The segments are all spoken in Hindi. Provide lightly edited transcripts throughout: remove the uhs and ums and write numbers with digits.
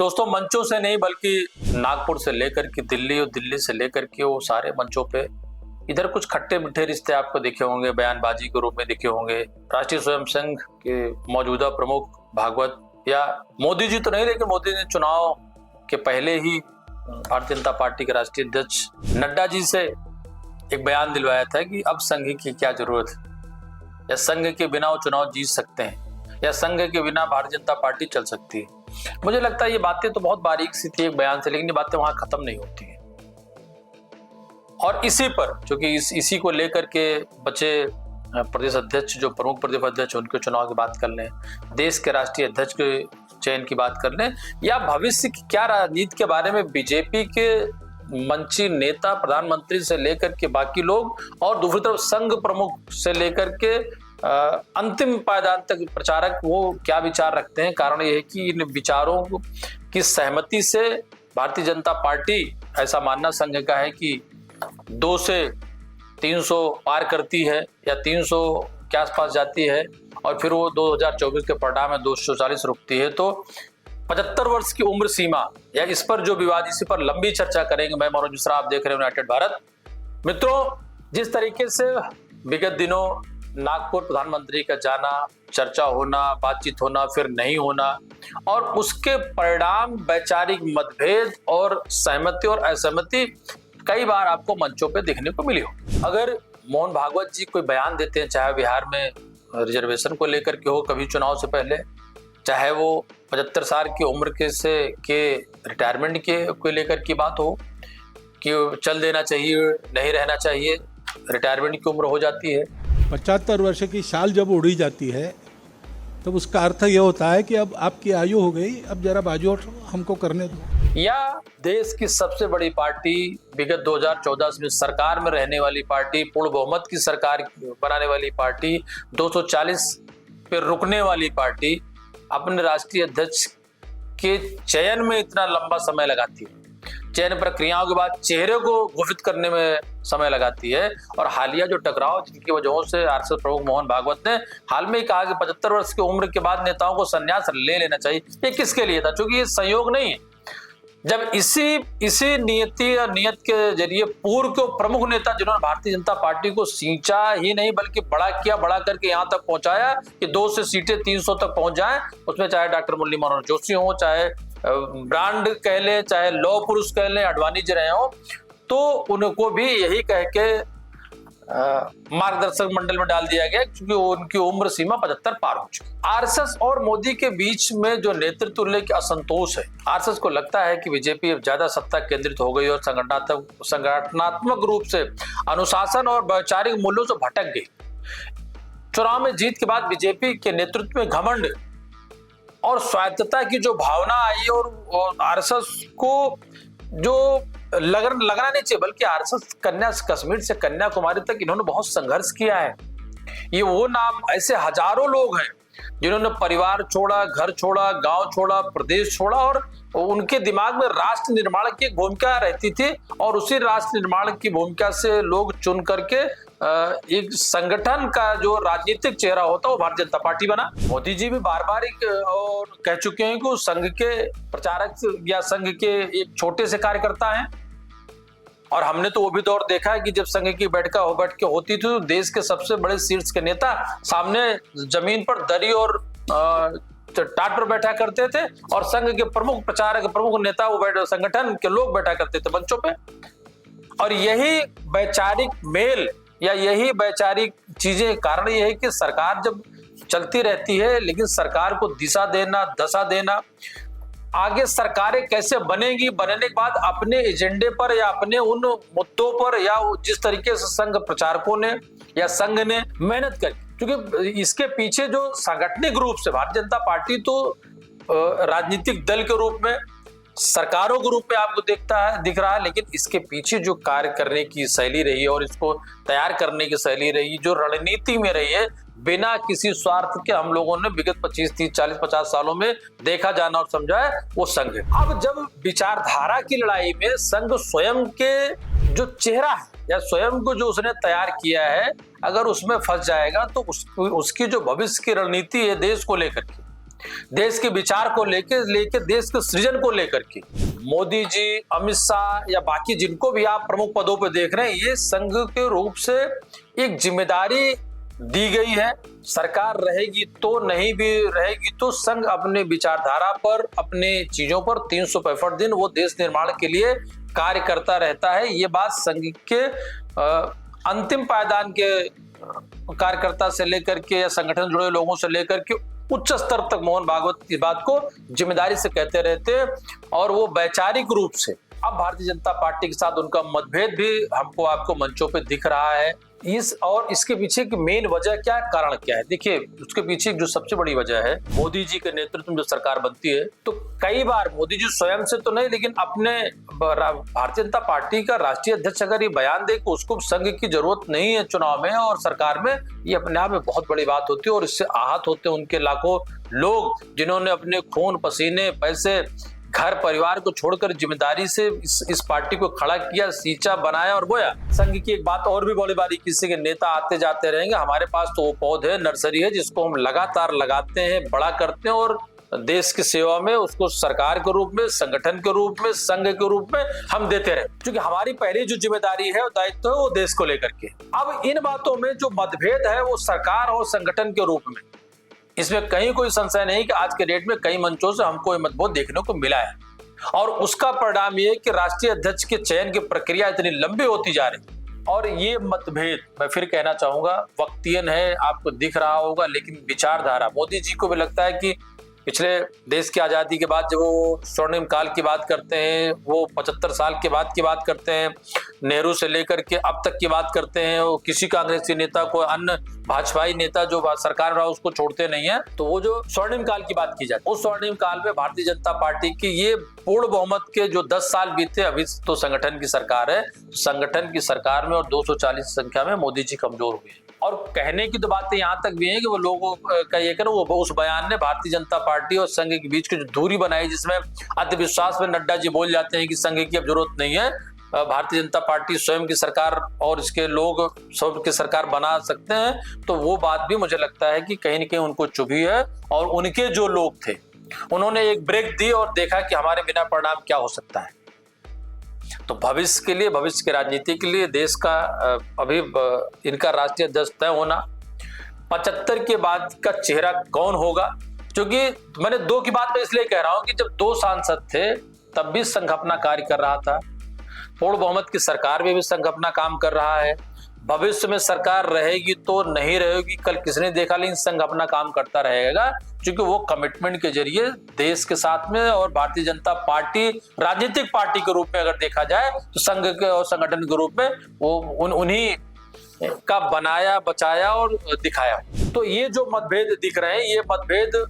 दोस्तों, मंचों से नहीं बल्कि नागपुर से लेकर के दिल्ली और दिल्ली से लेकर के वो सारे मंचों पे इधर कुछ खट्टे मीठे रिश्ते आपको दिखे होंगे, बयानबाजी के रूप में दिखे होंगे। राष्ट्रीय स्वयं संघ के मौजूदा प्रमुख भागवत या मोदी जी तो नहीं, लेकिन मोदी ने चुनाव के पहले ही भारतीय जनता पार्टी के राष्ट्रीय अध्यक्ष नड्डा जी से एक बयान दिलवाया था कि अब संघ की क्या जरूरत है, या संघ के बिना वो चुनाव जीत सकते हैं, या संघ के बिना भारतीय जनता पार्टी चल सकती है। मुझे लगता है ये बातें तो बहुत बारीक सी थी एक बयान से, लेकिन ये बातें वहां खत्म नहीं होती हैं। और इसी पर चूंकि इसी को लेकर के बचे प्रदेश अध्यक्ष, जो प्रमुख प्रदेश अध्यक्ष, उनके चुनाव की बात कर लें, देश के राष्ट्रीय अध्यक्ष के चयन की बात कर लें, या भविष्य की क्या राजनीति के बारे में बीजेपी के मंची नेता, प्रधानमंत्री से लेकर के बाकी लोग, और दूसरी तरफ संघ प्रमुख से लेकर के अंतिम पायदान तक प्रचारक वो क्या विचार रखते हैं। कारण यह है कि इन विचारों की सहमति से भारतीय जनता पार्टी, ऐसा मानना संघ का है कि 2 से 300 पार करती है या 300 के आसपास जाती है, और फिर वो 2024 के परिणाम में 240 रुकती है। तो 75 वर्ष की उम्र सीमा, या इस पर जो विवाद, इसी पर लंबी चर्चा करेंगे। मैं मनोज मिश्रा, आप देख रहे हैं यूनाइटेड भारत। मित्रों, जिस तरीके से विगत दिनों नागपुर प्रधानमंत्री का जाना, चर्चा होना, बातचीत होना, फिर नहीं होना, और उसके परिणाम वैचारिक मतभेद और सहमति और असहमति कई बार आपको मंचों पे देखने को मिली हो। अगर मोहन भागवत जी कोई बयान देते हैं, चाहे बिहार में रिजर्वेशन को लेकर के हो, कभी चुनाव से पहले, चाहे वो 75 साल की उम्र के रिटायरमेंट के लेकर की बात हो कि चल देना चाहिए, नहीं रहना चाहिए, रिटायरमेंट की उम्र हो जाती है। 75 वर्ष की साल जब उड़ी जाती है तब उसका अर्थ यह होता है कि अब आपकी आयु हो गई, अब जरा बाजू हमको करने दो। या देश की सबसे बड़ी पार्टी, विगत 2014 में सरकार में रहने वाली पार्टी, पूर्ण बहुमत की सरकार बनाने वाली पार्टी, 240 पे रुकने वाली पार्टी, अपने राष्ट्रीय अध्यक्ष के चयन में इतना लंबा समय लगाती है, चयन प्रक्रियाओं के बाद चेहरे को घोषित करने में समय लगाती है। और हालिया जो टकराव, जिनकी वजहों से आरएसएस प्रमुख मोहन भागवत ने हाल में ही कहा कि 75 वर्ष की उम्र के बाद नेताओं को संन्यास ले लेना चाहिए, ये किसके लिए था? क्योंकि ये संयोग नहीं है। जब इसी नियति और नियत के जरिए पूर्व के प्रमुख नेता, जिन्होंने भारतीय जनता पार्टी को सींचा ही नहीं बल्कि बड़ा किया, बड़ा करके यहाँ तक पहुंचाया कि 2 से सीटें 300 तक पहुंच जाएं, उसमें चाहे डॉक्टर मुरली मनोहर जोशी हो, चाहे ब्रांड कह ले, चाहे लौह पुरुष कह ले, अडवाणी जी रहे हो, तो उनको भी यही कह के मार्गदर्शक मंडल में डाल दिया गया, क्योंकि उनकी उम्र सीमा 75 पार हो चुकी। आरएसएस और मोदी के बीच में जो नेतृत्व लेकर असंतोष है, आरएसएस को लगता है कि बीजेपी अब ज्यादा सत्ता केंद्रित हो गई और संगठनात्मक रूप से अनुशासन और वैचारिक मूल्यों से भटक गई। चुनाव में जीत के बाद बीजेपी के नेतृत्व में घमंड और स्वायत्तता की जो भावना आई, और आरएसएस को जो लगना नहीं चाहिए, बल्कि आरएसएस कश्मीर से कन्याकुमारी तक इन्होंने बहुत संघर्ष किया है। ये वो नाम, ऐसे हजारों लोग हैं जिन्होंने परिवार छोड़ा, घर छोड़ा, गांव छोड़ा, प्रदेश छोड़ा, और उनके दिमाग में राष्ट्र निर्माण की एक भूमिका रहती थी, और उसी राष्ट्र निर्माण की भूमिका से लोग चुन करके एक संगठन का जो राजनीतिक चेहरा होता है वो भारतीय जनता पार्टी बना। मोदी जी भी बार बार और कह चुके हैं कि संघ के प्रचारक या संघ के एक छोटे से कार्यकर्ता हैं, और हमने तो वो भी दौर देखा है कि जब संघ की बैठक होती थी तो देश के सबसे बड़े शीर्ष के नेता सामने जमीन पर दरी और टाट पर बैठा करते थे, और संघ के प्रमुख प्रचारक, प्रमुख नेता, वो संगठन के लोग बैठा करते थे मंचों पे। और यही वैचारिक मेल या यही वैचारिक चीजें, कारण यह है कि सरकार जब चलती रहती है, लेकिन सरकार को दिशा देना, दशा देना, आगे सरकारें कैसे बनेंगी, बनने के बाद अपने एजेंडे पर या अपने उन मुद्दों पर, या जिस तरीके से संघ प्रचारकों ने या संघ ने मेहनत करी, क्योंकि इसके पीछे जो सांगठनिक रूप से भारतीय जनता पार्टी तो राजनीतिक दल के रूप में, सरकारों के रूप में आपको दिख रहा है, लेकिन इसके पीछे जो कार्य करने की शैली रही है और इसको तैयार करने की शैली रही, जो रणनीति में रही है, बिना किसी स्वार्थ के हम लोगों ने विगत 25, 30, 40, 50 सालों में देखा, जाना और समझा है, वो संघ है। अब जब विचारधारा की लड़ाई में संघ स्वयं के जो चेहरा है या स्वयं को जो उसने तैयार किया है, अगर उसमें फंस जाएगा तो उसकी जो भविष्य की रणनीति है देश को लेकर के, देश के विचार को लेके देश के सृजन को लेकर के मोदी जी, अमित शाह या बाकी जिनको भी आप प्रमुख पदों पर देख रहे हैं, ये संघ के रूप से एक जिम्मेदारी दी गई है। सरकार रहेगी तो नहीं भी रहेगी तो संघ अपने विचारधारा पर, अपने चीजों पर 365 दिन वो देश निर्माण के लिए कार्य करता रहता है। ये बात संघ के अंतिम पायदान के कार्यकर्ता से लेकर के या संगठन जुड़े लोगों से लेकर के उच्च स्तर तक मोहन भागवत इस बात को जिम्मेदारी से कहते रहते हैं। और वो वैचारिक रूप से अब भारतीय जनता पार्टी के साथ उनका मतभेद भी हमको आपको मंचों पे दिख रहा है। इसके पीछे की मेन वजह क्या है, कारण क्या है? देखिए, उसके पीछे जो सबसे बड़ी वजह है, मोदी जी के नेतृत्व में जो सरकार बनती है तो कई बार मोदी जी स्वयं से तो नहीं, लेकिन अपने भारतीय जनता पार्टी का राष्ट्रीय अध्यक्ष अगर ये बयान दे कि उसको संघ की जरूरत नहीं है चुनाव में और सरकार में, ये अपने आप में बहुत बड़ी बात होती है। और इससे आहत होते हैं उनके लाखों लोग जिन्होंने अपने खून पसीने, पैसे, घर परिवार को छोड़कर जिम्मेदारी से इस पार्टी को खड़ा किया, सींचा, बनाया और बोया। संघ की एक बात और भी बड़ी बारीकी से कि नेता आते जाते रहेंगे, हमारे पास तो वो पौधे नर्सरी है जिसको हम लगातार लगाते हैं, बड़ा करते हैं और देश की सेवा में उसको सरकार के रूप में, संगठन के रूप में, संघ के रूप में हम देते रहे, क्योंकि हमारी पहली जो जिम्मेदारी है, दायित्व है, वो देश को लेकर के। अब इन बातों में जो मतभेद है वो सरकार और संगठन के रूप में, इसमें कहीं कोई संशय नहीं कि आज के डेट में कई मंचों से हमको ये मतभेद देखने को मिला है। और उसका परिणाम ये कि राष्ट्रीय अध्यक्ष के चयन की प्रक्रिया इतनी लंबी होती जा रही। और ये मतभेद, मैं फिर कहना चाहूंगा, वक्तियन है, आपको दिख रहा होगा, लेकिन विचारधारा, मोदी जी को भी लगता है कि पिछले देश की आजादी के बाद जब वो स्वर्णिम काल की बात करते हैं, वो 75 साल के बाद की बात करते हैं, नेहरू से लेकर के अब तक की बात करते हैं, वो किसी कांग्रेसी नेता को, अन्य भाजपाई नेता जो सरकार रहा उसको छोड़ते नहीं है। तो वो जो स्वर्णिम काल की बात की जाए, उस स्वर्णिम काल में भारतीय जनता पार्टी की ये पूर्ण बहुमत के जो 10 साल बीते, अभी तो संगठन की सरकार है, संगठन की सरकार में और 240 संख्या में मोदी जी कमजोर हुए। और कहने की तो बातें यहाँ तक भी है कि वो लोगों का ये करो, वो उस बयान ने भारतीय जनता पार्टी और संघ के बीच की जो दूरी बनाई, जिसमें अंधविश्वास में नड्डा जी बोल जाते हैं कि संघ की अब जरूरत नहीं है, भारतीय जनता पार्टी स्वयं की सरकार और इसके लोग सब की सरकार बना सकते हैं। तो वो बात भी मुझे लगता है कि कहीं न कहीं उनको चुभी है। और उनके जो लोग थे उन्होंने एक ब्रेक दी और देखा कि हमारे बिना परिणाम क्या हो सकता है। तो भविष्य के लिए, भविष्य की राजनीति के लिए देश का अभी इनका राष्ट्रीय अध्यक्ष तय होना, 75 के बाद का चेहरा कौन होगा, क्योंकि मैंने 2 की बात मैं इसलिए कह रहा हूं कि जब 2 सांसद थे तब भी संघ अपना कार्य कर रहा था, पूर्ण बहुमत की सरकार में भी संघ अपना काम कर रहा है, भविष्य में सरकार रहेगी तो नहीं रहेगी कल किसने देखा, लेकिन संघ अपना काम करता रहेगा, क्योंकि वो कमिटमेंट के जरिए देश के साथ में, और भारतीय जनता पार्टी राजनीतिक पार्टी के रूप में अगर देखा जाए तो संघ के और संगठन के रूप में वो उन्हीं का बनाया, बचाया और दिखाया। तो ये जो मतभेद दिख रहे हैं, ये मतभेद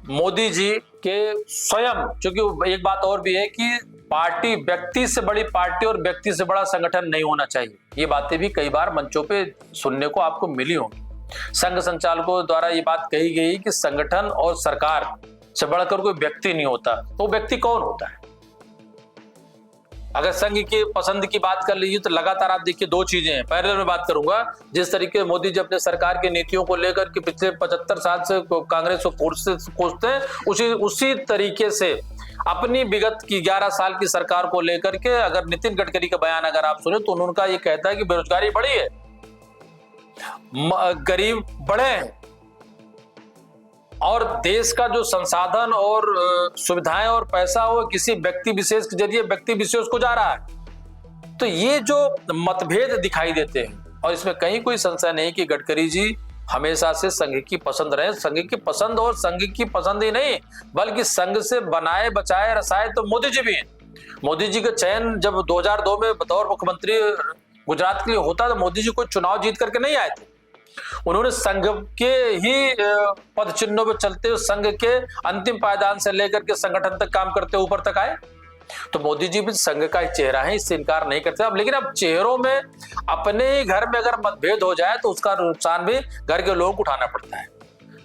मोदी जी के स्वयं, क्योंकि एक बात और भी है कि पार्टी, व्यक्ति से बड़ी पार्टी और व्यक्ति से बड़ा संगठन नहीं होना चाहिए। ये बातें भी कई बार मंचों पे सुनने को आपको मिली होंगी। संघ संचालकों द्वारा ये बात कही गई कि संगठन और सरकार से बढ़कर कोई व्यक्ति नहीं होता। तो व्यक्ति कौन होता है? अगर संघ की पसंद की बात कर लीजिए तो लगातार आप देखिए 2 चीजें हैं। पहले मैं बात करूंगा जिस तरीके मोदी जी अपने सरकार की नीतियों को लेकर के पिछले 75 साल से कांग्रेस को कोसते हैं, उसी तरीके से अपनी विगत की 11 साल की सरकार को लेकर के अगर नितिन गडकरी का बयान अगर आप सुने तो उनका ये कहता है कि बेरोजगारी बढ़ी है, गरीब बढ़े हैं और देश का जो संसाधन और सुविधाएं और पैसा हो किसी व्यक्ति विशेष के जरिए व्यक्ति विशेष को जा रहा है। तो ये जो मतभेद दिखाई देते हैं, और इसमें कहीं कोई संशय नहीं कि गडकरी जी हमेशा से संघ की पसंद रहे। संघ की पसंद, और संघ की पसंद ही नहीं बल्कि संघ से बनाए, बचाए, रसाए तो मोदी जी भी हैं। मोदी जी का चयन जब 2002 में बतौर मुख्यमंत्री गुजरात के लिए होता तो मोदी जी कोई चुनाव जीत करके नहीं आए थे। उन्होंने संघ के ही पद चिन्हों पर चलते हुए संघ के अंतिम पायदान से लेकर के संगठन तक काम करते ऊपर तक आए। तो मोदी जी भी संघ का एक चेहरा है, इससे इनकार नहीं करते। अब लेकिन अब चेहरों में अपने ही घर में अगर मतभेद हो जाए तो उसका नुकसान भी घर के लोगों को उठाना पड़ता है।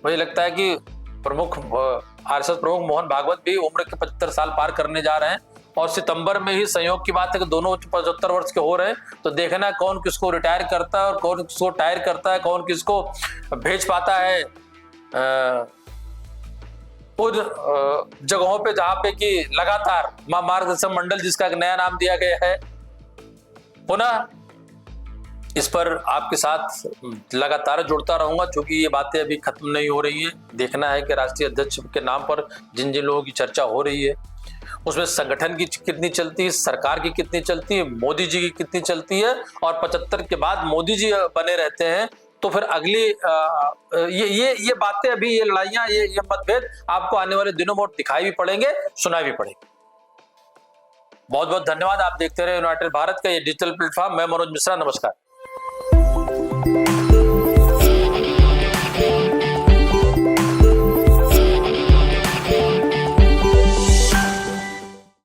मुझे लगता है कि आरएसएस प्रमुख मोहन भागवत भी उम्र के 75 साल पार करने जा रहे हैं, और सितंबर में ही संयोग की बात है कि दोनों 75 वर्ष के हो रहे हैं। तो देखना कौन किसको रिटायर करता है और कौन किसको टायर करता है, कौन किसको भेज पाता है उन जगहों पे जहां पे कि लगातार मार्गदर्शन मंडल, जिसका एक नया नाम दिया गया है, पुनः इस पर आपके साथ लगातार जुड़ता रहूंगा, क्योंकि ये बातें अभी खत्म नहीं हो रही है। देखना है कि राष्ट्रीय अध्यक्ष के नाम पर जिन जिन लोगों की चर्चा हो रही है उसमें संगठन की कितनी चलती है, सरकार की कितनी चलती है, मोदी जी की कितनी चलती है, और 75 के बाद मोदी जी बने रहते हैं, तो फिर अगली ये बातें अभी, ये लड़ाइयां, ये मतभेद आपको आने वाले दिनों में दिखाई भी पड़ेंगे, सुनाई भी पड़ेंगे। बहुत बहुत धन्यवाद। आप देखते रहे यूनाइटेड भारत का ये डिजिटल प्लेटफॉर्म। मैं मनोज मिश्रा, नमस्कार।